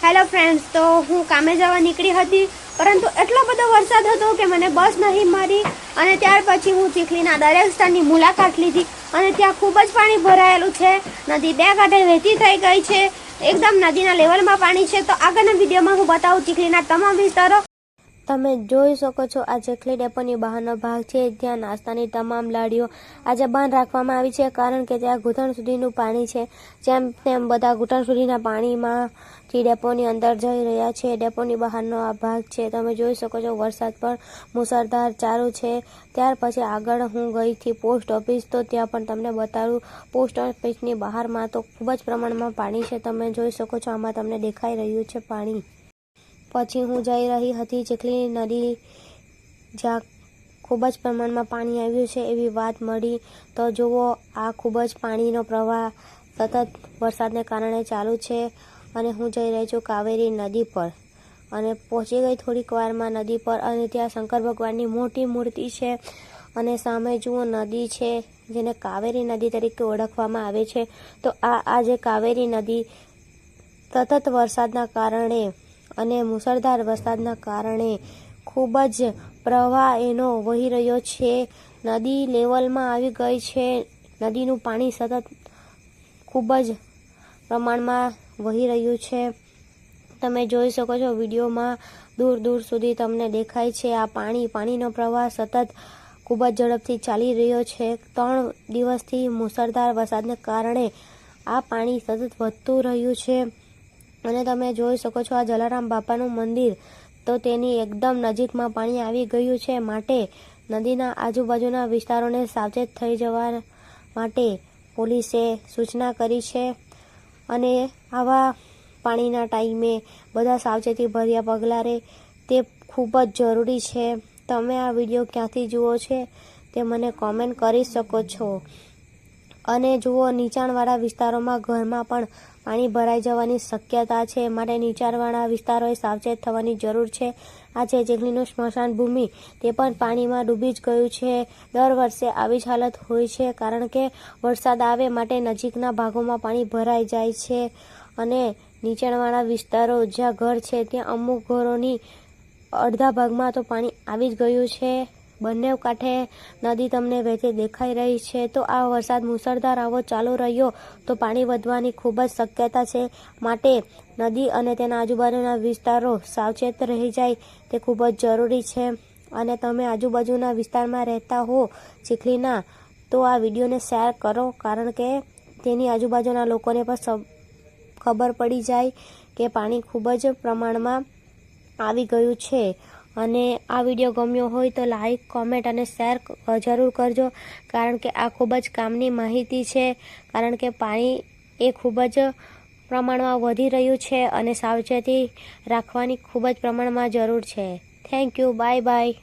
Hello friends, તો હું કામે જવા નીકળી હતી, પરંતુ એટલો બધો વરસાદ હતો કે મને બસ નહીં મળી અને ત્યાર પછી હું ચીખલીના દરિયા વિસ્તારની મુલાકાત લીધી અને ત્યાં ખૂબ જ પાણી ભરાયેલું છે. નદી બે કાંઠે વહેતી થઈ ગઈ છે, એકદમ નદીના લેવલમાં પાણી છે. તો આગળના વિડીયોમાં હું બતાવું ચીખલીના તમામ વિસ્તારો. તમે જોઈ શકો છો, આ ચીખલી ડેપોની બહારનો ભાગ છે. ત્યાં નાસ્તાની તમામ લારીઓ આજે બંધ રાખવામાં આવી છે, કારણ કે ત્યાં ઘૂંટણ સુધીનું પાણી છે. જેમ તેમ બધા ઘૂંટણ સુધીના પાણીમાં ડેપોની અંદર જઈ રહ્યા છે. ડેપોની બહારનો આ ભાગ છે. તમે જોઈ શકો છો, વરસાદ પણ મુસળધાર ચાલુ છે. ત્યાર પછી આગળ હું ગઈ હતી પોસ્ટ ઓફિસ, તો ત્યાં પણ તમને બતાડું. પોસ્ટ ઓફિસની બહારમાં તો ખૂબ જ પ્રમાણમાં પાણી છે. તમે જોઈ શકો છો, આમાં તમને દેખાઈ રહ્યું છે પાણી. પછી હું જઈ રહી હતી ચીખલી નદી, જ્યાં ખૂબ જ પ્રમાણમાં પાણી આવ્યું છે એવી વાત મળી. તો જુઓ, આ ખૂબ જ પાણીનો પ્રવાહ સતત વરસાદને કારણે ચાલુ છે અને હું જઈ રહી છું કાવેરી નદી પર અને પહોંચી ગઈ થોડીક વારમાં નદી પર અને ત્યાં શંકર ભગવાનની મોટી મૂર્તિ છે અને સામે જુઓ નદી છે, જેને કાવેરી નદી તરીકે ઓળખવામાં આવે છે. તો આ જે કાવેરી નદી સતત વરસાદના કારણે અને મુસળધાર વરસાદના કારણે ખૂબ જ પ્રવાહ એનો વહી રહ્યો છે. નદી લેવલમાં આવી ગઈ છે. નદીનું પાણી સતત ખૂબ જ પ્રમાણમાં વહી રહ્યું છે. તમે જોઈ શકો છો વિડીયોમાં, દૂર દૂર સુધી તમને દેખાય છે આ પાણીનો પ્રવાહ સતત ખૂબ જ ઝડપથી ચાલી રહ્યો છે. 3 દિવસથી મુસળધાર વરસાદને કારણે આ પાણી સતત વધતું રહ્યું છે. અને તમે જોઈ શકો છો આ જલારામ બાપાનું મંદિર, તો તેની એકદમ નજીકમાં પાણી આવી ગયું છે. માટે નદીના આજુબાજુના વિસ્તારોને સાવચેત થઈ જવા માટે પોલીસે સૂચના કરી છે અને આવા પાણીના ટાઈમે બધા સાવચેતી ભર્યા પગલાં લે તે ખૂબ જ જરૂરી છે. તમે આ વિડીયો ક્યાંથી જુઓ છે તે મને કોમેન્ટ કરી શકો છો. અને જુઓ, નીચાણવાળા વિસ્તારોમાં ઘરમાં પણ પાણી ભરાઈ જવાની શક્યતા છે, માટે નીચાણવાળા વિસ્તારોએ સાવચેત થવાની જરૂર છે. આ છે ચીખલીનું સ્મશાન ભૂમિ, તે પણ પાણીમાં ડૂબી જ ગયું છે. દર વર્ષે આવી જ હાલત હોય છે, કારણ કે વરસાદ આવે માટે નજીકના ભાગોમાં પાણી ભરાઈ જાય છે અને નીચાણવાળા વિસ્તારો જ્યાં ઘર છે ત્યાં અમુક ઘરોની અડધા ભાગમાં તો પાણી આવી જ ગયું છે. બંને કાંઠે નદી તમને વહેતી દેખાઈ રહી છે. તો આ વરસાદ મુસળધાર આવો ચાલુ રહ્યો તો પાણી વધવાની ખૂબ જ શક્યતા છે. માટે નદી અને તેના આજુબાજુના વિસ્તારો સાવચેત રહી જાય તે ખૂબ જ જરૂરી છે. અને તમે આજુબાજુના વિસ્તારમાં રહેતા હો ચીખલીના, તો આ વિડીયોને શેર કરો, કારણ કે તેની આજુબાજુના લોકોને પણ ખબર પડી જાય કે પાણી ખૂબ જ પ્રમાણમાં આવી ગયું છે. અને આ વિડીયો ગમ્યો હોય તો લાઈક, કોમેન્ટ અને શેર જરૂર કરજો, કારણ કે આ ખૂબ જ કામની માહિતી છે. કારણ કે પાણી એ ખૂબ જ પ્રમાણમાં વધી રહ્યું છે અને સાવચેતી રાખવાની ખૂબ જ પ્રમાણમાં જરૂર છે. Thank you. Bye bye.